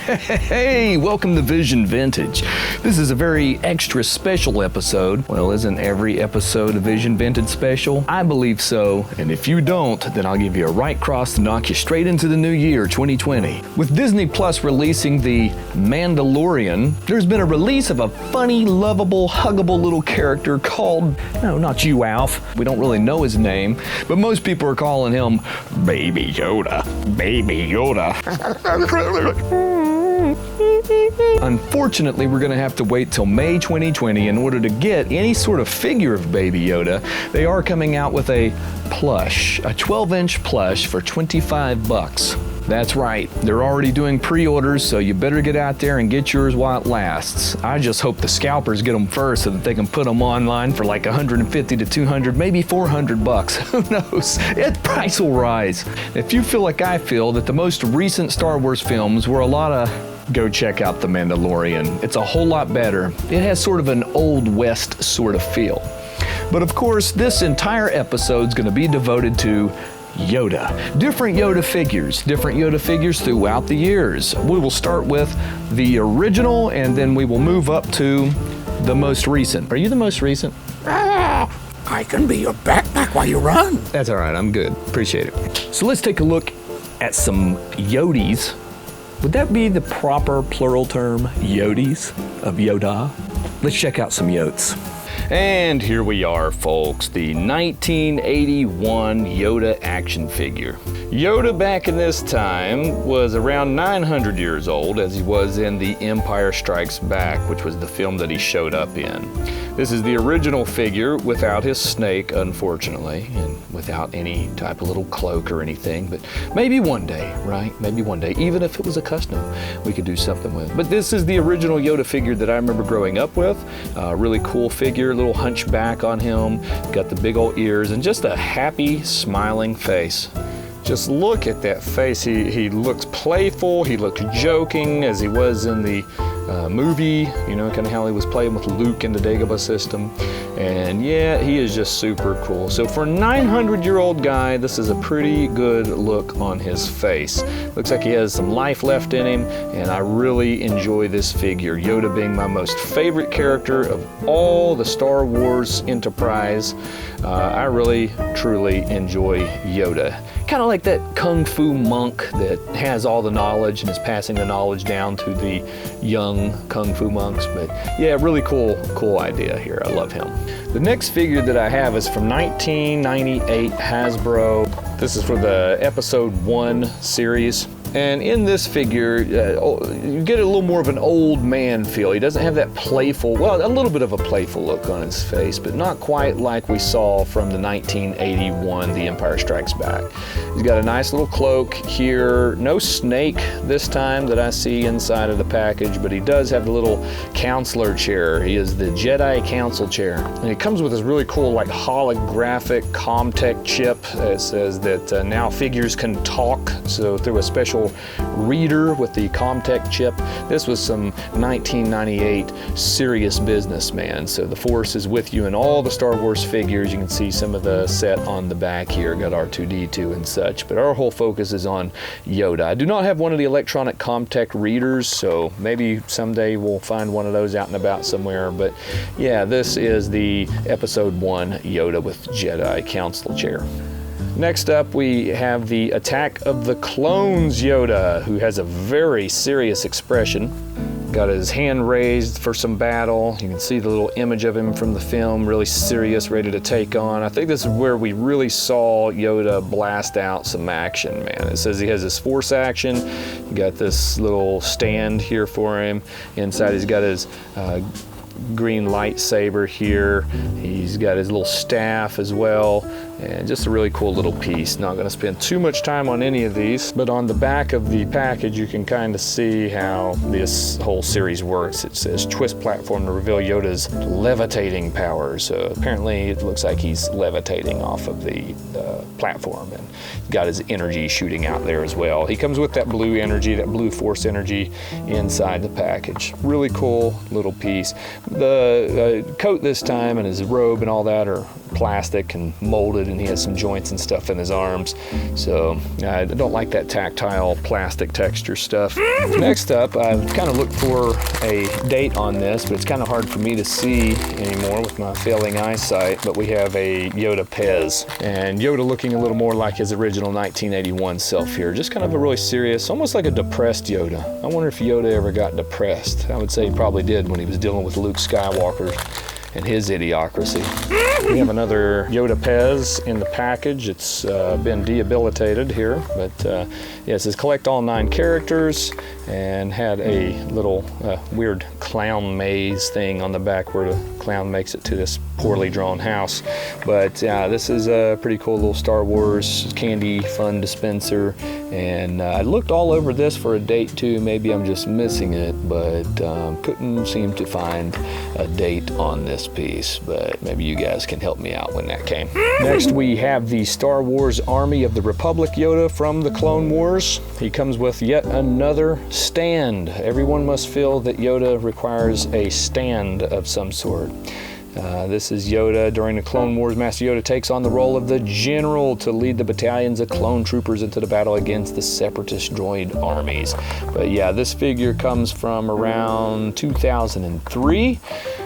Hey, welcome to Vision Vintage. This is a very extra special episode. Well, isn't every episode a Vision Vintage special? I believe so, and if you don't, then I'll give you a right cross to knock you straight into the new year, 2020. With Disney Plus releasing The Mandalorian, there's been a release of a funny, lovable, huggable little character called, no, not you, Alf. We don't really know his name, but most people are calling him Baby Yoda. Baby Yoda. Unfortunately, we're going to have to wait till May 2020 in order to get any sort of figure of Baby Yoda. They are coming out with a plush, a 12-inch plush for $25. That's right, they're already doing pre-orders, so you better get out there and get yours while it lasts. I just hope the scalpers get them first so that they can put them online for like 150 to 200, maybe 400 bucks. Who knows? Its price will rise. If you feel like I feel that the most recent Star Wars films were a lot of, go check out The Mandalorian. It's a whole lot better. It has sort of an Old West sort of feel. But of course, this entire episode's going to be devoted to Yoda. Different Yoda figures throughout the years. We will start with the original and then we will move up to the most recent. Are you the most recent? I can be your backpack while you run. That's all right, I'm good. Appreciate it. So let's take a look at some Yodies. Would that be the proper plural term, Yodies of Yoda? Let's check out some Yotes. And here we are, folks, the 1981 Yoda action figure. Yoda back in this time was around 900 years old, as he was in The Empire Strikes Back, which was the film that he showed up in. This is the original figure without his snake, unfortunately, and without any type of little cloak or anything, but maybe one day, right? Maybe one day, even if it was a custom, we could do something with it. But this is the original Yoda figure that I remember growing up with. Really cool figure, little hunchback on him, got the big old ears, and just a happy, smiling face. Just look at that face. He looks playful, he looks joking as he was in the movie, you know, kind of how he was playing with Luke in the Dagobah system. And yeah, he is just super cool. So for a 900-year-old guy, this is a pretty good look on his face. Looks like he has some life left in him, and I really enjoy this figure. Yoda being my most favorite character of all the Star Wars enterprise. I really, truly enjoy Yoda. Kind of like that Kung Fu monk that has all the knowledge and is passing the knowledge down to the young Kung Fu monks. But yeah, really cool idea here. I love him. The next figure that I have is from 1998 Hasbro. This is for the Episode 1 series. And in this figure, you get a little more of an old man feel. He doesn't have that playful, well, a little bit of a playful look on his face, but not quite like we saw from the 1981 The Empire Strikes Back. He's got a nice little cloak here. No snake this time that I see inside of the package, but he does have the little counselor chair. He is the Jedi Council chair. And it comes with this really cool, like, holographic Comtech chip. It says that now figures can talk, so through a special reader with the Comtech chip. This was some 1998 serious business, man. So the Force is with you in all the Star Wars figures. You can see some of the set on the back here. Got R2-D2 and such, but our whole focus is on Yoda. I do not have one of the electronic Comtech readers, so maybe someday we'll find one of those out and about somewhere. But yeah, this is the Episode 1 Yoda with Jedi Council chair. Next up, we have the Attack of the Clones Yoda, who has a very serious expression. Got his hand raised for some battle. You can see the little image of him from the film, really serious, ready to take on. I think this is where we really saw Yoda blast out some action, man. It says he has his Force action. You got this little stand here for him. Inside he's got his green lightsaber here. He's got his little staff as well, and just a really cool little piece. Not going to spend too much time on any of these, but on the back of the package you can kind of see how this whole series works. It says twist platform to reveal Yoda's levitating powers. So apparently it looks like he's levitating off of the platform, and got his energy shooting out there as well. He comes with that blue energy, that blue Force energy inside the package. Really cool little piece. The coat this time and his robe and all that are plastic and molded and he has some joints and stuff in his arms. So I don't like that tactile plastic texture stuff. Next up, I've kind of looked for a date on this, but it's kind of hard for me to see anymore with my failing eyesight. But we have a Yoda Pez, and Yoda looking a little more like his original 1981 self here. Just kind of a really serious, almost like a depressed Yoda. I wonder if Yoda ever got depressed. I would say he probably did when he was dealing with Luke Skywalker and his idiocracy. We have another Yoda Pez in the package. It's been debilitated here, but yeah, it says collect all 9 characters, and had a little weird clown maze thing on the back where the clown makes it to this poorly drawn house. But this is a pretty cool little Star Wars candy fun dispenser, and I looked all over this for a date too. Maybe I'm just missing it, but couldn't seem to find a date on this piece, but maybe you guys can help me out when that came. Next, we have the Star Wars Army of the Republic Yoda from the Clone Wars. He comes with yet another stand. Everyone must feel that Yoda requires a stand of some sort. This is Yoda during the Clone Wars. Master Yoda takes on the role of the general to lead the battalions of clone troopers into the battle against the separatist droid armies. But yeah, this figure comes from around 2003,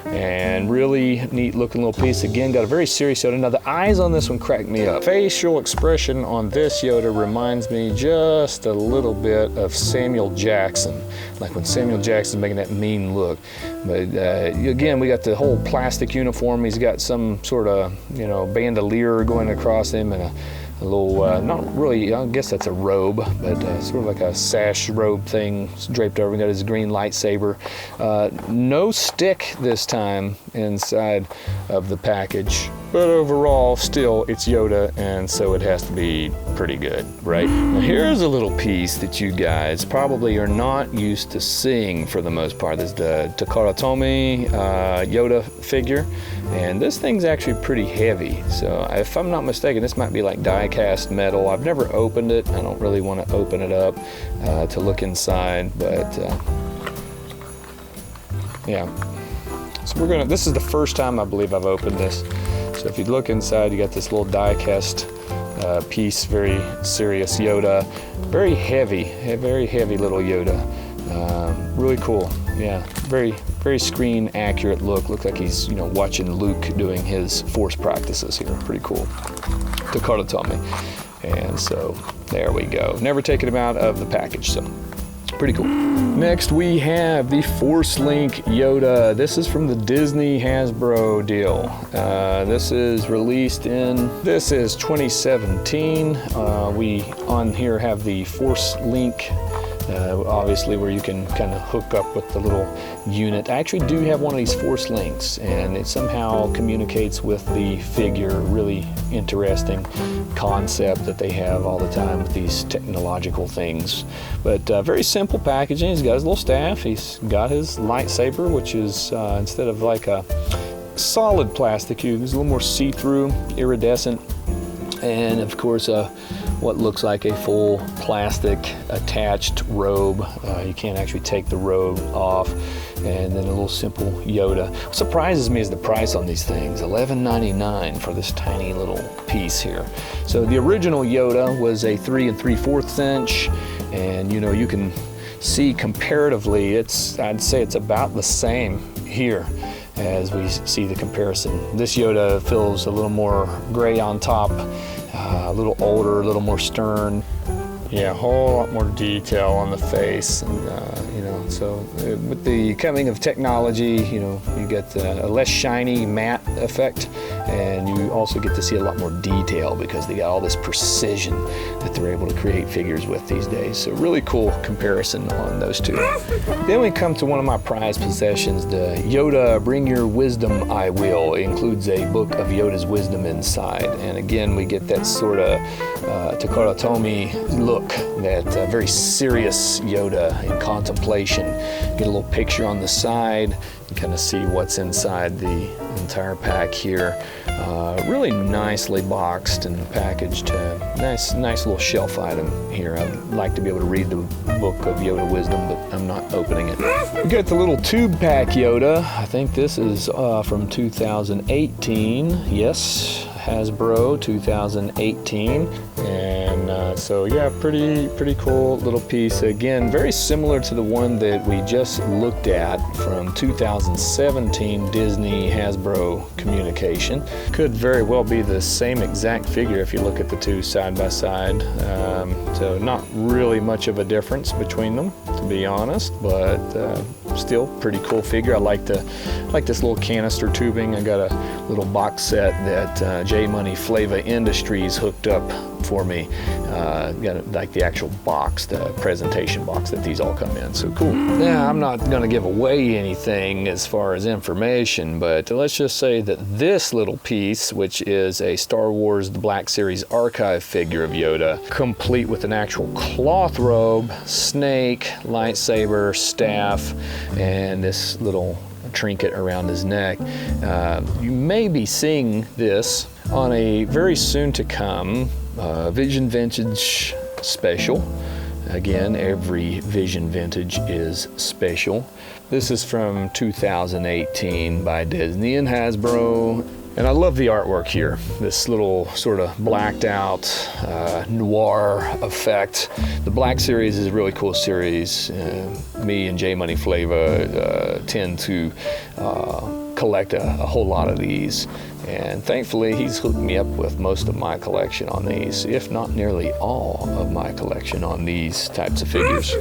and really neat looking little piece. Again, got a very serious Yoda. Now the eyes on this one cracked me up. Facial expression on this Yoda reminds me just a little bit of Samuel Jackson, like when Samuel Jackson's making that mean look. But again, we got the whole plastic uniform. He's got some sort of, you know, bandolier going across him, and a little, not really, I guess that's a robe, but sort of like a sash robe thing draped over. We got his green lightsaber. No stick this time inside of the package, but overall, still, it's Yoda, and so it has to be pretty good, right? Now, here's a little piece that you guys probably are not used to seeing for the most part. This is the Takara Tomy Yoda figure, and this thing's actually pretty heavy. So if I'm not mistaken, this might be like die-cast metal. I've never opened it. I don't really want to open it up to look inside, but yeah. So this is the first time I believe I've opened this. So if you look inside, you got this little die-cast piece, very serious Yoda, very heavy little Yoda. Really cool. Yeah, very screen accurate look. Looks like he's, you know, watching Luke doing his force practices here. Pretty cool. Dakota taught me. And so there we go. Never taken him out of the package, so pretty cool. Next we have the Force Link Yoda. This is from the Disney Hasbro deal. This is released this is 2017. We on here have the Force Link, obviously, where you can kind of hook up with the little unit. I actually do have one of these Force Links, and it somehow communicates with the figure. Really interesting concept that they have all the time with these technological things. But very simple packaging. He's got his little staff. He's got his lightsaber, which is instead of like a solid plastic, it's a little more see-through, iridescent, and of course what looks like a full plastic attached robe. You can't actually take the robe off. And then a little simple Yoda. What surprises me is the price on these things, $11.99 for this tiny little piece here. So the original Yoda was a 3 3/4 inch, and you know, you can see comparatively, I'd say it's about the same here as we see the comparison. This Yoda feels a little more gray on top, a little older, a little more stern. Yeah, a whole lot more detail on the face, and you know, so with the coming of technology, you know, you get a less shiny matte effect, and you also get to see a lot more detail because they got all this precision that they're able to create figures with these days. So really cool comparison on those two. Then we come to one of my prized possessions, the Yoda Bring Your Wisdom I Will. It includes a book of Yoda's wisdom inside, and again we get that sort of Takara Tomy look, that very serious Yoda in contemplation. Get a little picture on the side and kind of see what's inside the entire pack here. Really nicely boxed and packaged. Nice little shelf item here. I'd like to be able to read the book of Yoda Wisdom, but I'm not opening it. We got the little tube pack Yoda. I think this is from 2018. Yes, Hasbro 2018. And so yeah, pretty cool little piece. Again, very similar to the one that we just looked at from 2017 Disney Hasbro communication. Could very well be the same exact figure if you look at the two side by side. So not really much of a difference between them, to be honest, but still pretty cool figure. I like this little canister tubing. I got a little box set that J Money Flava Industries hooked up for me. Got like the actual box, the presentation box that these all come in. So cool. Now, I'm not going to give away anything as far as information, but let's just say that this little piece, which is a Star Wars The Black Series archive figure of Yoda, complete with an actual cloth robe, snake, lightsaber, staff, and this little trinket around his neck. You may be seeing this on a very soon to come Vision Vintage special. Again, every Vision Vintage is special. This is from 2018 by Disney and Hasbro. And I love the artwork here. This little sort of blacked out noir effect. The Black Series is a really cool series. Me and J Money Flava tend to collect a whole lot of these. And thankfully, he's hooked me up with most of my collection on these, if not nearly all of my collection on these types of figures.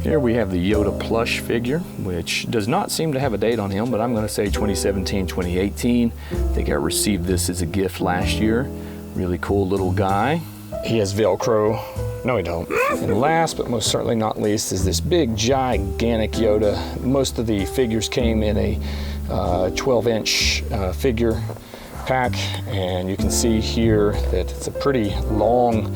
Here we have the Yoda plush figure, which does not seem to have a date on him, but I'm going to say 2017, 2018. I think I received this as a gift last year. Really cool little guy. He has Velcro. No, he don't. And last but most certainly not least is this big, gigantic Yoda. Most of the figures came in a 12-inch figure pack, and you can see here that it's a pretty long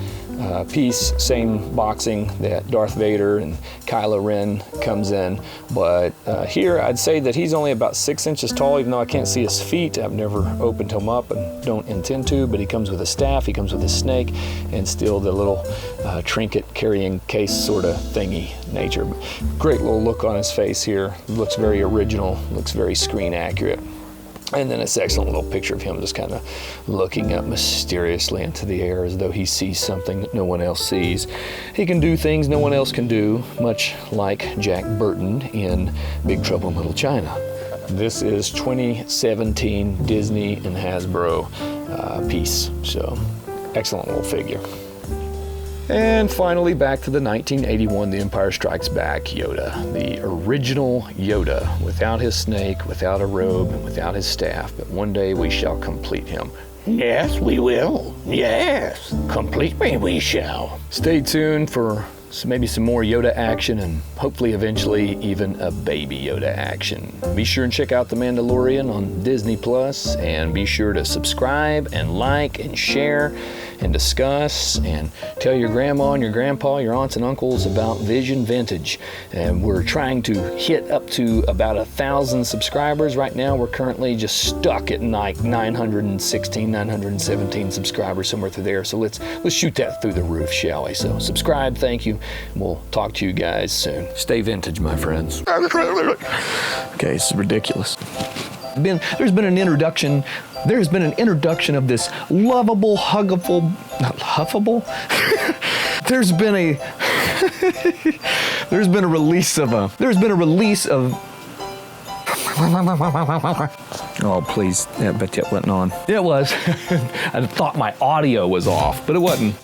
piece, same boxing that Darth Vader and Kylo Ren comes in, but here I'd say that he's only about 6 inches tall, even though I can't see his feet. I've never opened him up and don't intend to, but he comes with a staff, he comes with a snake, and still the little trinket carrying case sort of thingy nature. Great little look on his face here. Looks very original, looks very screen accurate. And then this excellent little picture of him just kind of looking up mysteriously into the air as though he sees something that no one else sees. He can do things no one else can do, much like Jack Burton in Big Trouble in Little China. This is 2017 Disney and Hasbro piece, so excellent little figure. And finally, back to the 1981 The Empire Strikes Back Yoda, the original Yoda, without his snake, without a robe, and without his staff, but one day we shall complete him. Yes, we will. Yes, completely we shall. Stay tuned for maybe some more Yoda action and hopefully eventually even a baby Yoda action. Be sure and check out The Mandalorian on Disney Plus, and be sure to subscribe and like and share and discuss and tell your grandma and your grandpa, your aunts and uncles about Vision Vintage. And we're trying to hit up to about 1,000 subscribers. Right now we're currently just stuck at like 916, 917 subscribers, somewhere through there. So let's shoot that through the roof, shall we? So subscribe, thank you, and we'll talk to you guys soon. Stay vintage, my friends. Okay, this is ridiculous. There's been an introduction of this lovable, huggable, not huffable. There's been a release of. Oh, please, yeah, but it wasn't on. It was. I thought my audio was off, but it wasn't.